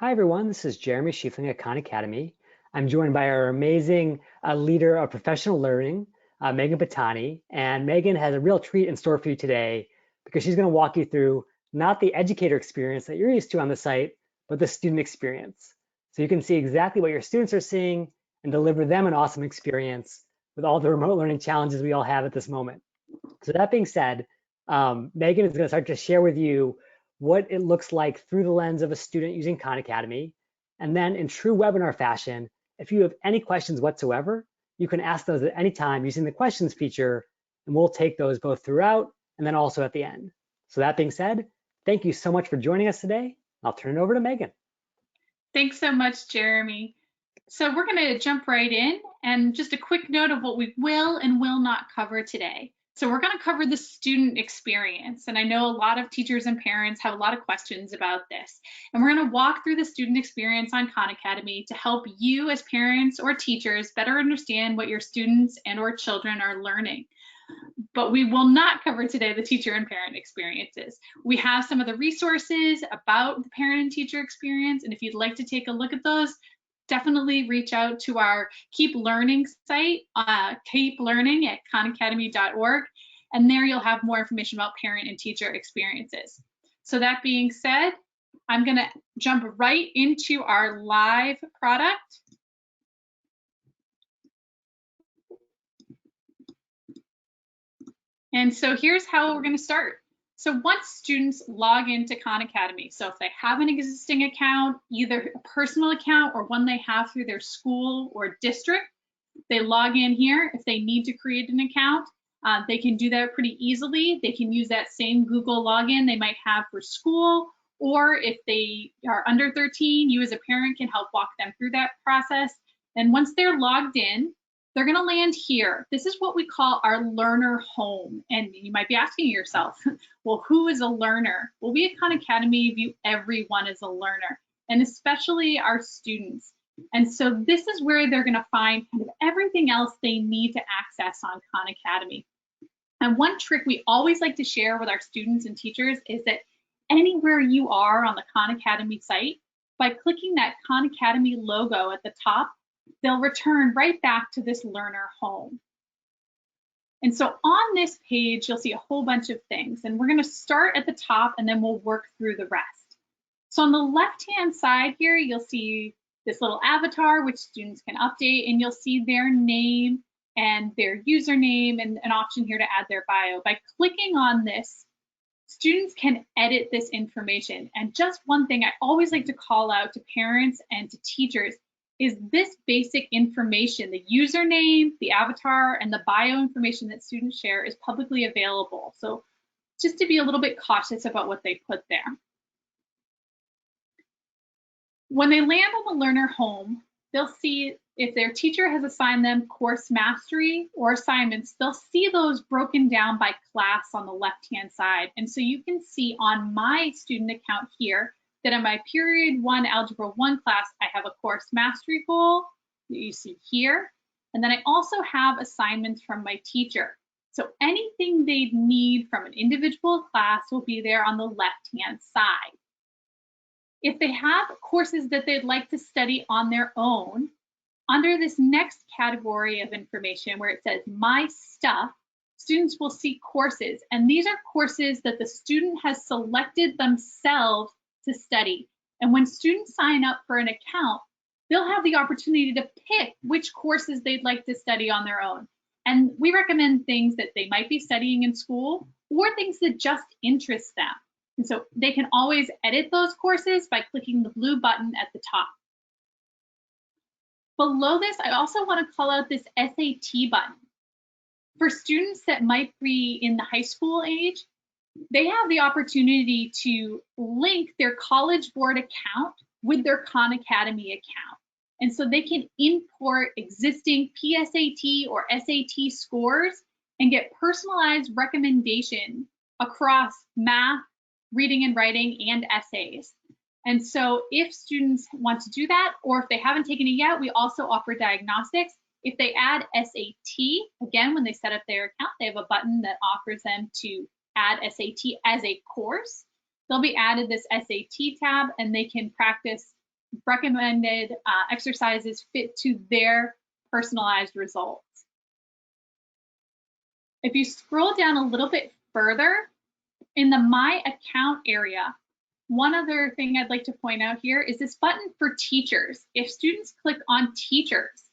Hi, everyone. This is Jeremy Schiefling at Khan Academy. I'm joined by our amazing leader of professional learning, Meaghan Pattani. And Meaghan has a real treat in store for you today because she's going to walk you through not the educator experience that you're used to on the site, but the student experience. So you can see exactly what your students are seeing and deliver them an awesome experience with all the remote learning challenges we all have at this moment. So that being said, Meaghan is going to start to share with you what it looks like through the lens of a student using Khan Academy. And then in true webinar fashion, if you have any questions whatsoever, you can ask those at any time using the questions feature, and we'll take those both throughout and then also at the end. So that being said, thank you so much for joining us today. I'll turn it over to Meaghan. Thanks so much, Jeremy. So we're going to jump right in, and just a quick note of what we will and will not cover today. So we're going to cover the student experience, and I know a lot of teachers and parents have a lot of questions about this. And we're going to walk through the student experience on Khan Academy to help you as parents or teachers better understand what your students and or children are learning. But we will not cover today the teacher and parent experiences. We have some of the resources about the parent and teacher experience, and if you'd like to take a look at those, definitely reach out to our Keep Learning site, Keep Learning at khanacademy.org, and there you'll have more information about parent and teacher experiences. So that being said, I'm going to jump right into our live product. And so here's how we're going to start. So once students log into Khan Academy, so if they have an existing account, either a personal account or one they have through their school or district, they log in here. If they need to create an account, they can do that pretty easily. They can use that same Google login they might have for school, or if they are under 13, you as a parent can help walk them through that process. And once they're logged in, they're going to land here. This is what we call our learner home. And you might be asking yourself, well, who is a learner? Well, we at Khan Academy view everyone as a learner, and especially our students. And so this is where they're going to find kind of everything else they need to access on Khan Academy. And one trick we always like to share with our students and teachers is that anywhere you are on the Khan Academy site, by clicking that Khan Academy logo at the top, they'll return right back to this learner home. And so on this page, you'll see a whole bunch of things, and we're going to start at the top and then we'll work through the rest. So on the left-hand side here, you'll see this little avatar, which students can update, and you'll see their name and their username and an option here to add their bio. By clicking on this, students can edit this information. And just one thing I always like to call out to parents and to teachers is this basic information, the username, the avatar, and the bio information that students share is publicly available. So just to be a little bit cautious about what they put there. When they land on the learner home, they'll see if their teacher has assigned them course mastery or assignments, they'll see those broken down by class on the left-hand side. And so you can see on my student account here that in my period 1 algebra 1 class, I have a course mastery goal that you see here. And then I also have assignments from my teacher. So anything they need from an individual class will be there on the left-hand side. If they have courses that they'd like to study on their own, under this next category of information where it says My Stuff, students will see courses. And these are courses that the student has selected themselves to study. And when students sign up for an account, they'll have the opportunity to pick which courses they'd like to study on their own. And we recommend things that they might be studying in school or things that just interest them. And so they can always edit those courses by clicking the blue button at the top. Below this, I also want to call out this SAT button. For students that might be in the high school age, they have the opportunity to link their College Board account with their Khan Academy account. And so they can import existing PSAT or SAT scores and get personalized recommendation across math, reading and writing, and essays. And so if students want to do that, or if they haven't taken it yet, we also offer diagnostics. If they add SAT, again, when they set up their account, they have a button that offers them to add SAT as a course. They'll be added this SAT tab, and they can practice recommended exercises fit to their personalized results. If you scroll down a little bit further, in the My Account area, one other thing I'd like to point out here is this button for teachers. If students click on teachers,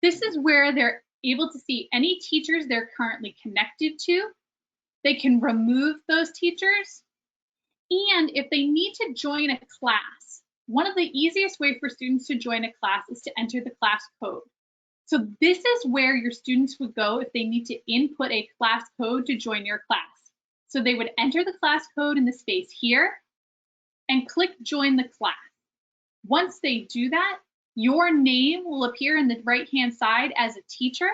this is where they're able to see any teachers they're currently connected to. They can remove those teachers. And if they need to join a class, one of the easiest ways for students to join a class is to enter the class code. So this is where your students would go if they need to input a class code to join your class. So they would enter the class code in the space here and click join the class. Once they do that, your name will appear in the right-hand side as a teacher.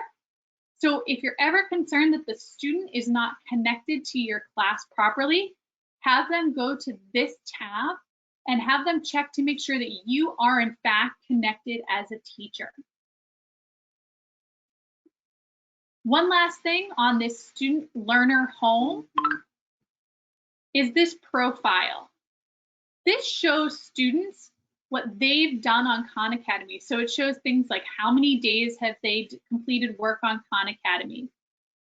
So if you're ever concerned that the student is not connected to your class properly, have them go to this tab and have them check to make sure that you are in fact connected as a teacher. One last thing on this student learner home is this profile. This shows students what they've done on Khan Academy. So it shows things like how many days have they completed work on Khan Academy.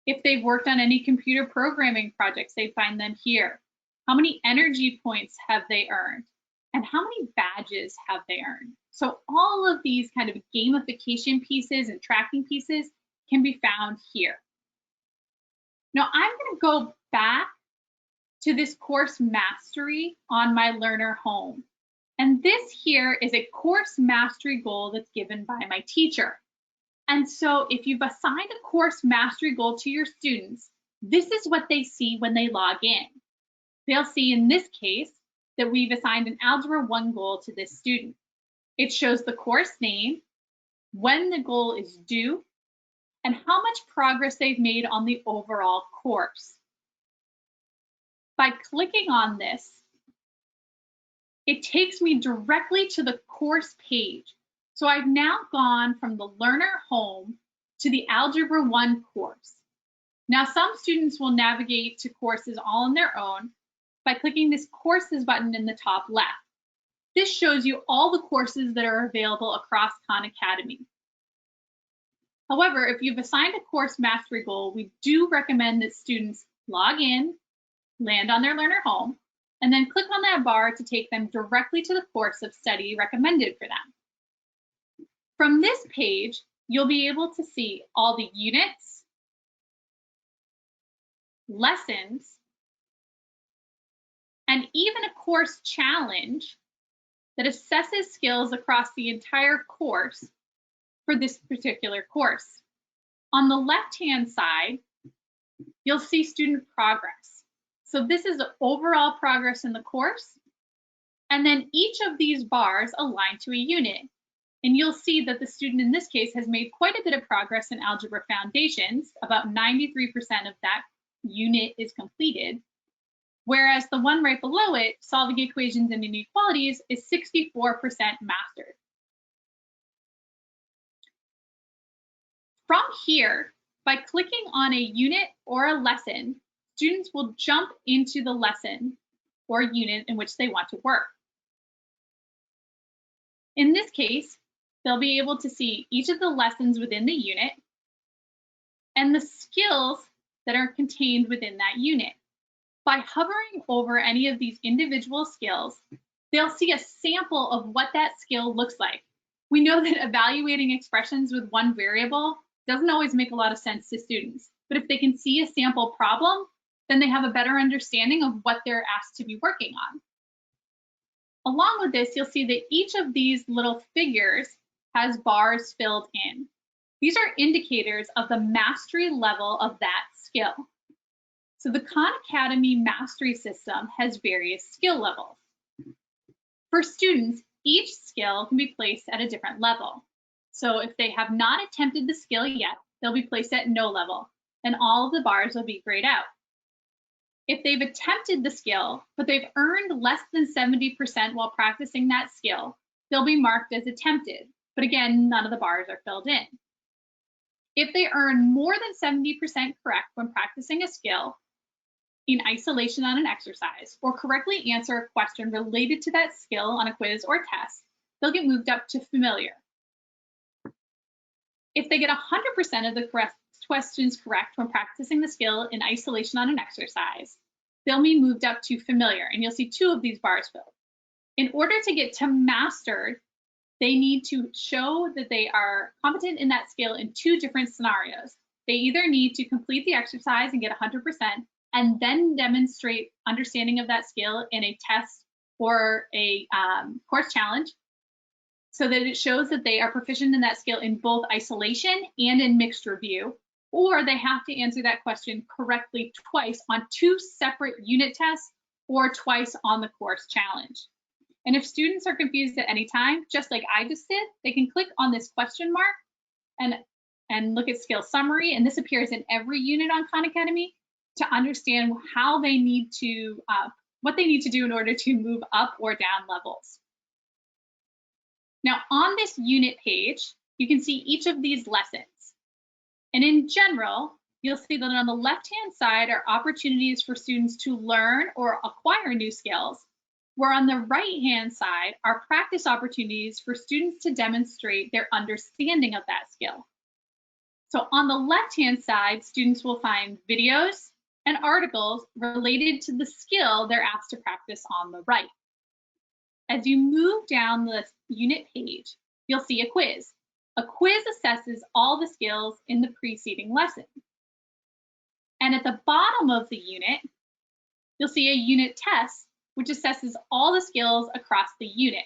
If they've worked on any computer programming projects, they find them here. How many energy points have they earned? And how many badges have they earned? So all of these kind of gamification pieces and tracking pieces can be found here. Now I'm going to go back to this course mastery on my learner home. And this here is a course mastery goal that's given by my teacher. And so if you've assigned a course mastery goal to your students, this is what they see when they log in. They'll see in this case that we've assigned an Algebra 1 goal to this student. It shows the course name, when the goal is due, and how much progress they've made on the overall course. By clicking on this, it takes me directly to the course page. So I've now gone from the learner home to the Algebra 1 course. Now some students will navigate to courses all on their own by clicking this courses button in the top left. This shows you all the courses that are available across Khan Academy. However, if you've assigned a course mastery goal, we do recommend that students log in, land on their learner home, and then click on that bar to take them directly to the course of study recommended for them. From this page, you'll be able to see all the units, lessons, and even a course challenge that assesses skills across the entire course for this particular course. On the left-hand side, you'll see student progress. So this is overall progress in the course. And then each of these bars align to a unit. And you'll see that the student in this case has made quite a bit of progress in Algebra Foundations. About 93% of that unit is completed. Whereas the one right below it, Solving Equations and Inequalities, is 64% mastered. From here, by clicking on a unit or a lesson, students will jump into the lesson or unit in which they want to work. In this case, they'll be able to see each of the lessons within the unit and the skills that are contained within that unit. By hovering over any of these individual skills, they'll see a sample of what that skill looks like. We know that evaluating expressions with one variable doesn't always make a lot of sense to students, but if they can see a sample problem, then they have a better understanding of what they're asked to be working on. Along with this, you'll see that each of these little figures has bars filled in. These are indicators of the mastery level of that skill. So the Khan Academy mastery system has various skill levels. For students, each skill can be placed at a different level. So if they have not attempted the skill yet, they'll be placed at no level, and all of the bars will be grayed out. If they've attempted the skill, but they've earned less than 70% while practicing that skill, they'll be marked as attempted, but again, none of the bars are filled in. If they earn more than 70% correct when practicing a skill in isolation on an exercise, or correctly answer a question related to that skill on a quiz or test, they'll get moved up to familiar. If they get 100% of the questions correct when practicing the skill in isolation on an exercise, they'll be moved up to familiar, and you'll see 2 of these bars filled. In order to get to mastered, they need to show that they are competent in that skill in 2 different scenarios. They either need to complete the exercise and get 100% and then demonstrate understanding of that skill in a test or a course challenge so that it shows that they are proficient in that skill in both isolation and in mixed review, or they have to answer that question correctly twice on 2 separate unit tests or twice on the course challenge. And if students are confused at any time, just like I just did, they can click on this question mark and look at skill summary. And this appears in every unit on Khan Academy to understand how they need to, what they need to do in order to move up or down levels. Now on this unit page, you can see each of these lessons. And in general, you'll see that on the left-hand side are opportunities for students to learn or acquire new skills, where on the right-hand side are practice opportunities for students to demonstrate their understanding of that skill. So on the left-hand side, students will find videos and articles related to the skill they're asked to practice on the right. As you move down the unit page, you'll see a quiz. A quiz assesses all the skills in the preceding lesson. And at the bottom of the unit, you'll see a unit test, which assesses all the skills across the unit.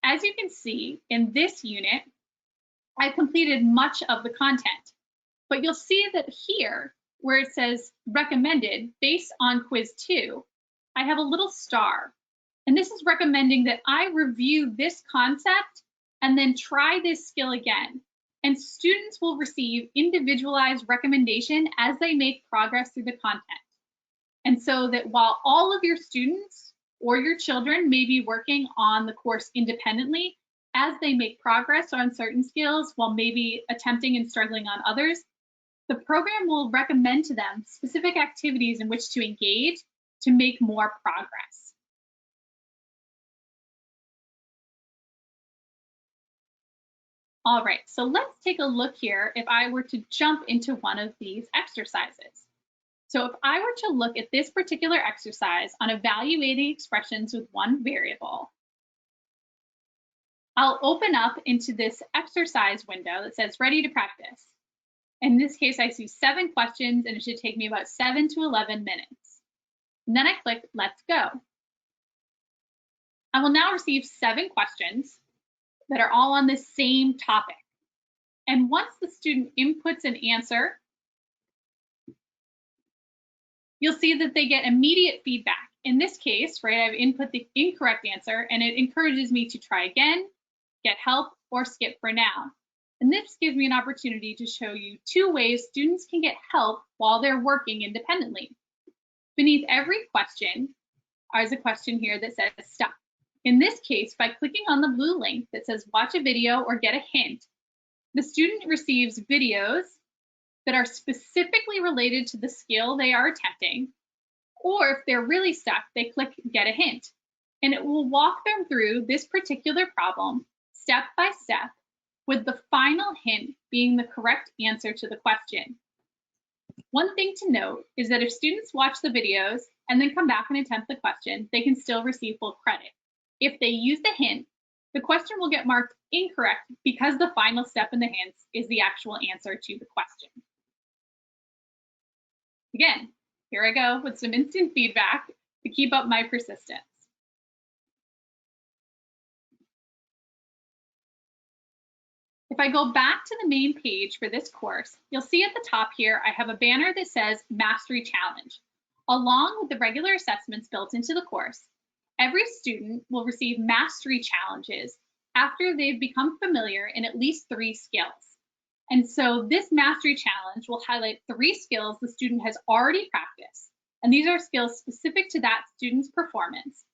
As you can see in this unit, I've completed much of the content, but you'll see that here, where it says recommended based on quiz 2, I have a little star. And this is recommending that I review this concept and then try this skill again. And students will receive individualized recommendation as they make progress through the content. And so that while all of your students or your children may be working on the course independently, as they make progress on certain skills while maybe attempting and struggling on others, the program will recommend to them specific activities in which to engage to make more progress. All right, so let's take a look here if I were to jump into one of these exercises. So if I were to look at this particular exercise on evaluating expressions with one variable, I'll open up into this exercise window that says ready to practice. In this case, I see 7 questions and it should take me about 7 to 11 minutes. And then I click let's go. I will now receive 7 questions that are all on the same topic. And once the student inputs an answer, you'll see that they get immediate feedback. In this case, right, I've input the incorrect answer and it encourages me to try again, get help, or skip for now. And this gives me an opportunity to show you 2 ways students can get help while they're working independently. Beneath every question is a question here that says stop. In this case, by clicking on the blue link that says watch a video or get a hint, the student receives videos that are specifically related to the skill they are attempting, or if they're really stuck, they click get a hint, and it will walk them through this particular problem step by step, with the final hint being the correct answer to the question. One thing to note is that if students watch the videos and then come back and attempt the question, they can still receive full credit. If they use the hint, the question will get marked incorrect because the final step in the hints is the actual answer to the question. Again, here I go with some instant feedback to keep up my persistence. If I go back to the main page for this course, you'll see at the top here, I have a banner that says Mastery Challenge. Along with the regular assessments built into the course, every student will receive mastery challenges after they've become familiar in at least 3 skills. And so this mastery challenge will highlight 3 skills the student has already practiced. And these are skills specific to that student's performance.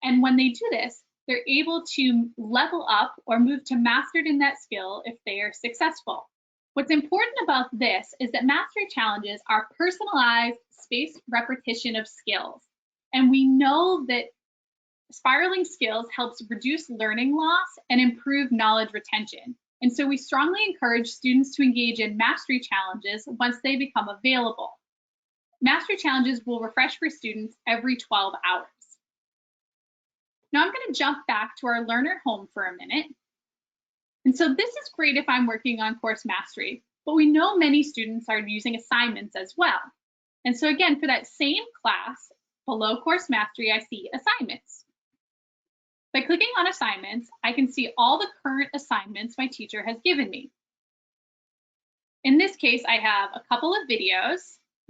And when they do this, they're able to level up or move to mastered in that skill if they are successful. What's important about this is that mastery challenges are personalized, spaced repetition of skills. And we know that spiraling skills helps reduce learning loss and improve knowledge retention. And so we strongly encourage students to engage in mastery challenges once they become available. Mastery challenges will refresh for students every 12 hours. Now I'm going to jump back to our learner home for a minute. And so this is great if I'm working on course mastery, but we know many students are using assignments as well. And so again, for that same class, below course mastery, I see assignments. By clicking on assignments, I can see all the current assignments my teacher has given me. In this case, I have a couple of videos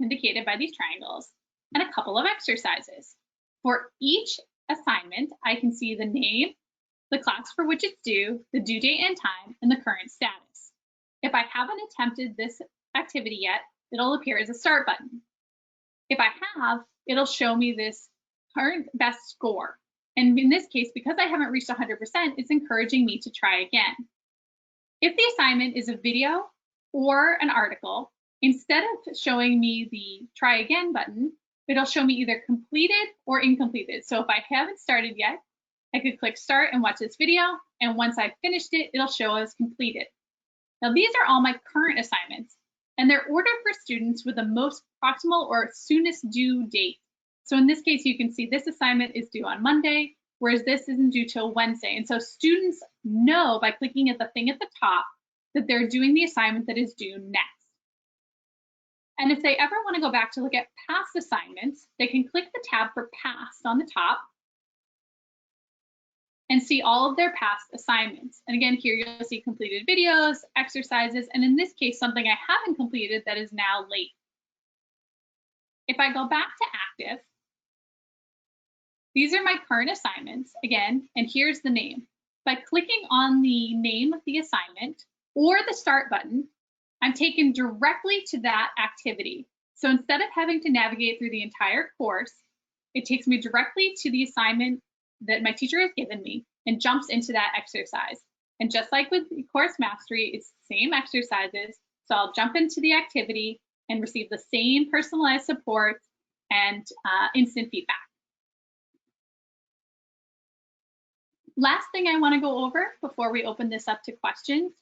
indicated by these triangles and a couple of exercises. For each assignment, I can see the name, the class for which it's due, the due date and time, and the current status. If I haven't attempted this activity yet, it'll appear as a start button. If I have, it'll show me this current best score. And in this case, because I haven't reached 100%, it's encouraging me to try again. If the assignment is a video or an article, instead of showing me the try again button, it'll show me either completed or incompleted. So if I haven't started yet, I could click start and watch this video. And once I've finished it, it'll show as completed. Now these are all my current assignments, and they're ordered for students with the most proximal or soonest due date. So in this case, you can see this assignment is due on Monday, whereas this isn't due till Wednesday. And so students know by clicking at the thing at the top that they're doing the assignment that is due next. And if they ever want to go back to look at past assignments, they can click the tab for past on the top and see all of their past assignments. And again, here you'll see completed videos, exercises, and in this case, something I haven't completed that is now late. If I go back to active, these are my current assignments again, and here's the name. By clicking on the name of the assignment or the start button, I'm taken directly to that activity. So instead of having to navigate through the entire course, it takes me directly to the assignment that my teacher has given me and jumps into that exercise. And just like with course mastery, it's the same exercises. So I'll jump into the activity and receive the same personalized support and instant feedback. Last thing I want to go over before we open this up to questions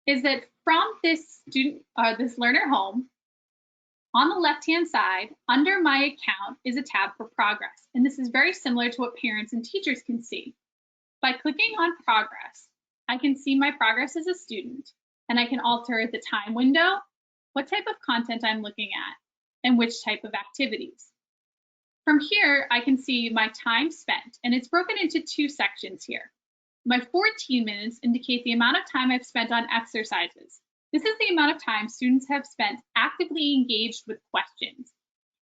is that from this this learner home, on the left-hand side, under my account is a tab for progress. And this is very similar to what parents and teachers can see. By clicking on progress, I can see my progress as a student, and I can alter the time window, what type of content I'm looking at, and which type of activities. From here, I can see my time spent, and it's broken into two sections here. My 14 minutes indicate the amount of time I've spent on exercises. This is the amount of time students have spent actively engaged with questions.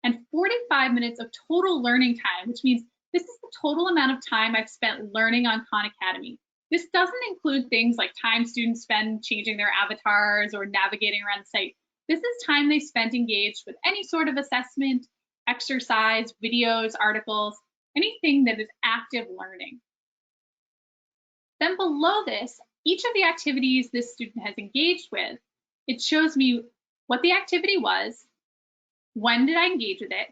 And 45 minutes of total learning time, which means this is the total amount of time I've spent learning on Khan Academy. This doesn't include things like time students spend changing their avatars or navigating around the site. This is time they spent engaged with any sort of assessment, exercise, videos, articles, anything that is active learning. Then below this, each of the activities this student has engaged with, it shows me what the activity was, when did I engage with it,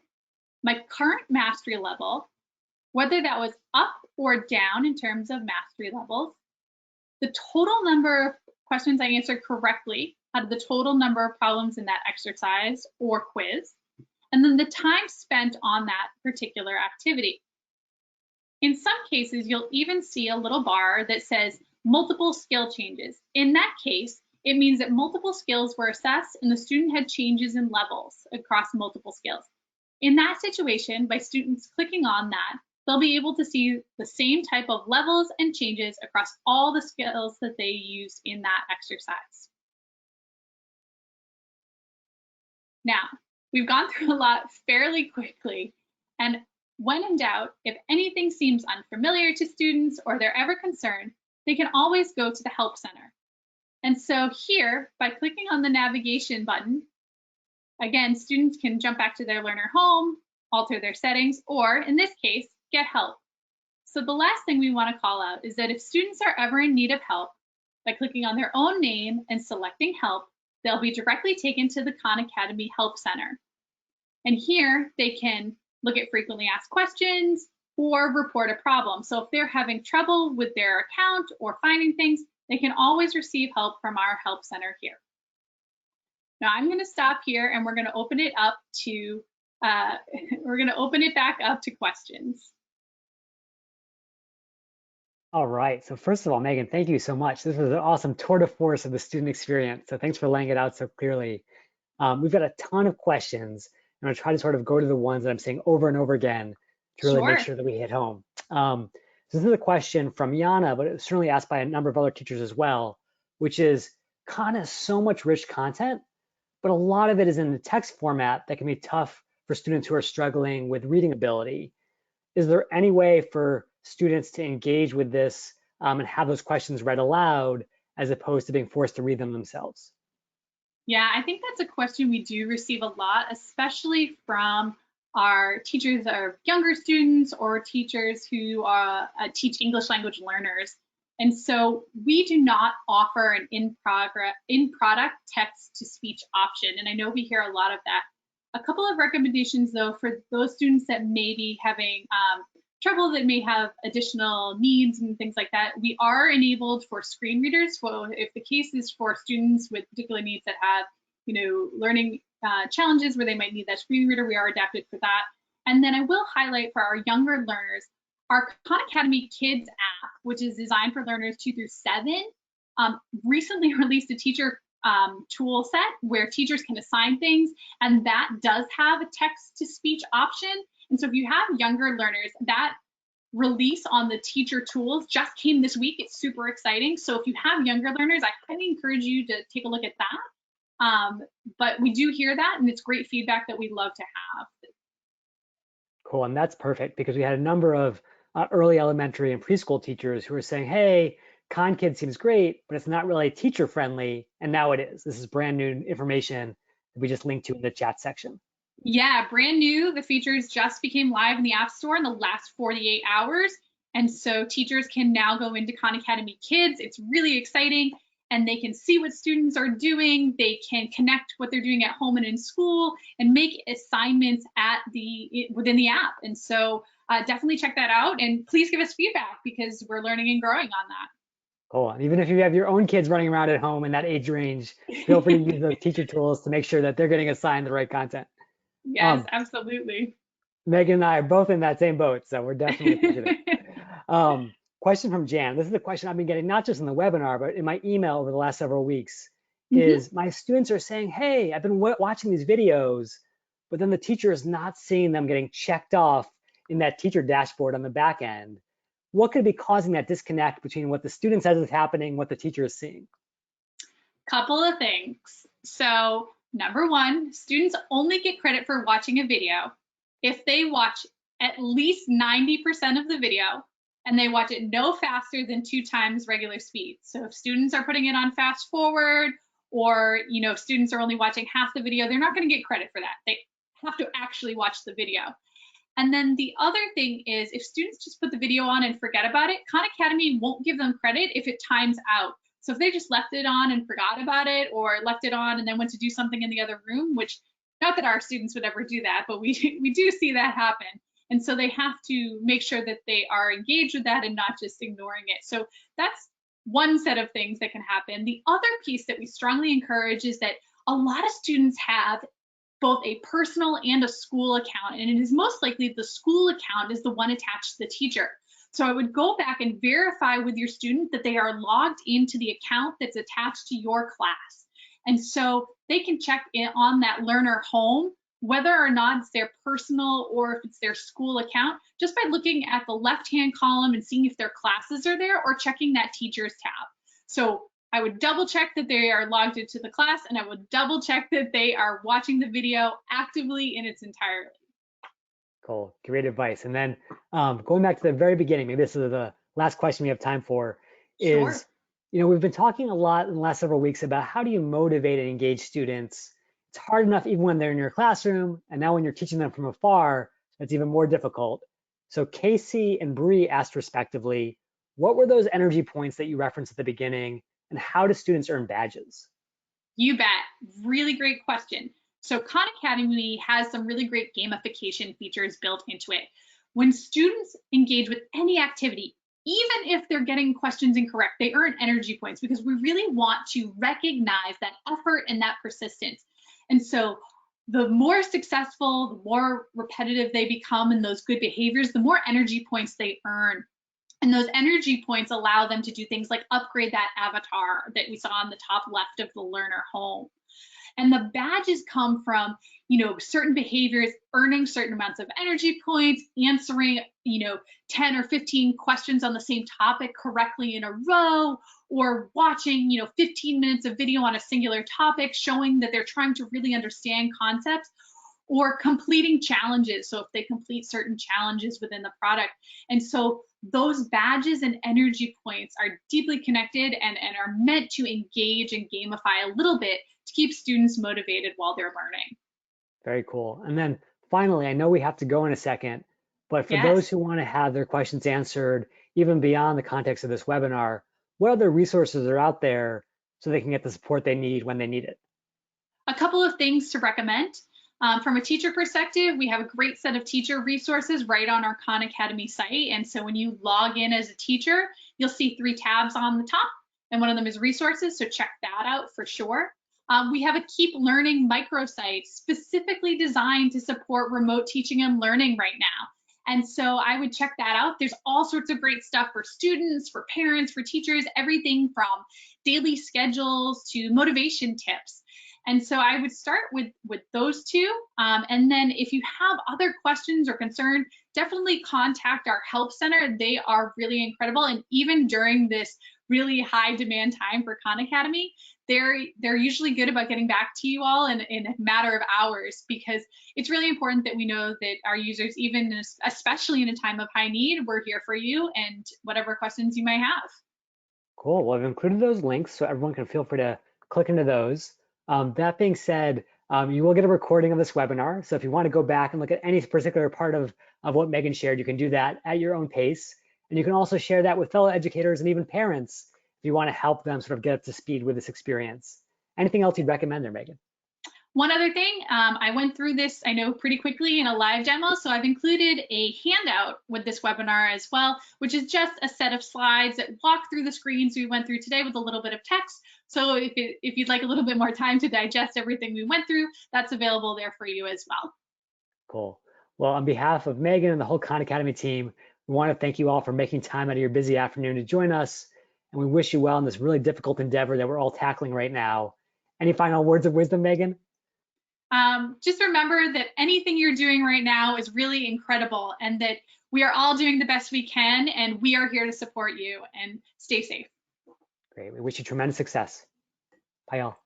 my current mastery level, whether that was up or down in terms of mastery levels, the total number of questions I answered correctly out of the total number of problems in that exercise or quiz, and then the time spent on that particular activity. In some cases, you'll even see a little bar that says multiple skill changes. In that case, it means that multiple skills were assessed and the student had changes in levels across multiple skills. In that situation, by students clicking on that, they'll be able to see the same type of levels and changes across all the skills that they used in that exercise. Now, we've gone through a lot fairly quickly, and when in doubt, if anything seems unfamiliar to students or they're ever concerned, they can always go to the Help Center. And so here, by clicking on the navigation button, again, students can jump back to their learner home, alter their settings, or in this case, get help. So the last thing we want to call out is that if students are ever in need of help, by clicking on their own name and selecting help, they'll be directly taken to the Khan Academy Help Center. And here they can look at frequently asked questions, or report a problem. So if they're having trouble with their account or finding things, they can always receive help from our help center here. Now I'm going to stop here and we're going to open it up to we're going to open it back up to questions. All right. So first of all, Megan, thank you so much. This was an awesome tour de force of the student experience. So thanks for laying it out so clearly. We've got a ton of questions. I'm going to try to sort of go to the ones that I'm saying over and over again to really make Sure. sure that we hit home. So this is a question from Yana, but it was certainly asked by a number of other teachers as well, which is Khan has so much rich content, but a lot of it is in the text format that can be tough for students who are struggling with reading ability. Is there any way for students to engage with this and have those questions read aloud as opposed to being forced to read them themselves? Yeah, I think that's a question we do receive a lot, especially from our teachers of younger students or teachers who teach English language learners. And so we do not offer an in-product text-to-speech option. And I know we hear a lot of that. A couple of recommendations, though, for those students that may be having trouble, that may have additional needs and things like that, we are enabled for screen readers. So if the case is for students with particular needs that have, learning challenges where they might need that screen reader, we are adapted for that. And then I will highlight for our younger learners, our Khan Academy Kids app, which is designed for learners 2 through 7, recently released a teacher tool set where teachers can assign things, and that does have a text-to-speech option. And so if you have younger learners, that release on the teacher tools just came this week. It's super exciting. So if you have younger learners, I highly encourage you to take a look at that. But we do hear that, and it's great feedback that we love to have. Cool, and that's perfect because we had a number of early elementary and preschool teachers who were saying, hey, Khan Kids seems great, but it's not really teacher friendly. And now it is. This is brand new information that we just linked to in the chat section. Yeah, brand new. The features just became live in the App Store in the last 48 hours. And so teachers can now go into Khan Academy Kids. It's really exciting. And they can see what students are doing. They can connect what they're doing at home and in school and make assignments within the app. And so definitely check that out. And please give us feedback because we're learning and growing on that. Cool. And even if you have your own kids running around at home in that age range, feel free to use those teacher tools to make sure that they're getting assigned the right content. Yes, absolutely. Megan and I are both in that same boat, so we're definitely appreciative. Question from Jan. This is the question I've been getting not just in the webinar, but in my email over the last several weeks, is my students are saying, hey, I've been watching these videos, but then the teacher is not seeing them getting checked off in that teacher dashboard on the back end. What could be causing that disconnect between what the student says is happening, what the teacher is seeing? Couple of things. So number one, students only get credit for watching a video if they watch at least 90% of the video and they watch it no faster than 2 times regular speed. So if students are putting it on fast forward, or if students are only watching half the video, they're not going to get credit for that. They have to actually watch the video. And then the other thing is, if students just put the video on and forget about it, Khan Academy won't give them credit if it times out. So if they just left it on and forgot about it, or left it on and then went to do something in the other room, which not that our students would ever do that, but we do see that happen. And so they have to make sure that they are engaged with that and not just ignoring it. So that's one set of things that can happen. The other piece that we strongly encourage is that a lot of students have both a personal and a school account, and it is most likely the school account is the one attached to the teacher. So I would go back and verify with your student that they are logged into the account that's attached to your class. And so they can check in on that learner home, whether or not it's their personal or if it's their school account, just by looking at the left-hand column and seeing if their classes are there, or checking that teachers tab. So I would double check that they are logged into the class, and I would double check that they are watching the video actively in its entirety. Cool, great advice. And then going back to the very beginning, maybe this is the last question we have time for, is, Sure. We've been talking a lot in the last several weeks about how do you motivate and engage students. It's hard enough even when they're in your classroom, and now when you're teaching them from afar, it's even more difficult. So Casey and Bree asked respectively, what were those energy points that you referenced at the beginning, and how do students earn badges? You bet. Really great question. So Khan Academy has some really great gamification features built into it. When students engage with any activity, even if they're getting questions incorrect, they earn energy points because we really want to recognize that effort and that persistence. And so the more successful, the more repetitive they become in those good behaviors, the more energy points they earn. And those energy points allow them to do things like upgrade that avatar that we saw on the top left of the learner home. And the badges come from, certain behaviors, earning certain amounts of energy points, answering, 10 or 15 questions on the same topic correctly in a row, or watching, 15 minutes of video on a singular topic, showing that they're trying to really understand concepts, or completing challenges. So if they complete certain challenges within the product. And so those badges and energy points are deeply connected and are meant to engage and gamify a little bit to keep students motivated while they're learning. Very cool. And then finally, I know we have to go in a second, but for those Yes. who want to have their questions answered, even beyond the context of this webinar, what other resources are out there so they can get the support they need when they need it? A couple of things to recommend. From a teacher perspective, we have a great set of teacher resources right on our Khan Academy site. And so when you log in as a teacher, you'll see 3 tabs on the top, and one of them is resources. So check that out for sure. We have a Keep Learning microsite specifically designed to support remote teaching and learning right now. And so I would check that out. There's all sorts of great stuff for students, for parents, for teachers, everything from daily schedules to motivation tips. And so I would start with those two. And then if you have other questions or concerns, definitely contact our help center. They are really incredible. And even during this really high demand time for Khan Academy, they're usually good about getting back to you all in a matter of hours, because it's really important that we know that our users, especially in a time of high need, we're here for you and whatever questions you might have. Cool. Well, I've included those links so everyone can feel free to click into those. That being said, you will get a recording of this webinar. So if you want to go back and look at any particular part of what Meaghan shared, you can do that at your own pace. And you can also share that with fellow educators and even parents if you want to help them sort of get up to speed with this experience. Anything else you'd recommend there, Meaghan? One other thing, I went through this, I know, pretty quickly in a live demo, so I've included a handout with this webinar as well, which is just a set of slides that walk through the screens we went through today with a little bit of text. So if you'd like a little bit more time to digest everything we went through, that's available there for you as well. Cool. Well, on behalf of Meaghan and the whole Khan Academy team, we want to thank you all for making time out of your busy afternoon to join us. And we wish you well in this really difficult endeavor that we're all tackling right now. Any final words of wisdom, Meaghan? Just remember that anything you're doing right now is really incredible, and that we are all doing the best we can, and we are here to support you, and stay safe. Great. We wish you tremendous success. Bye, all.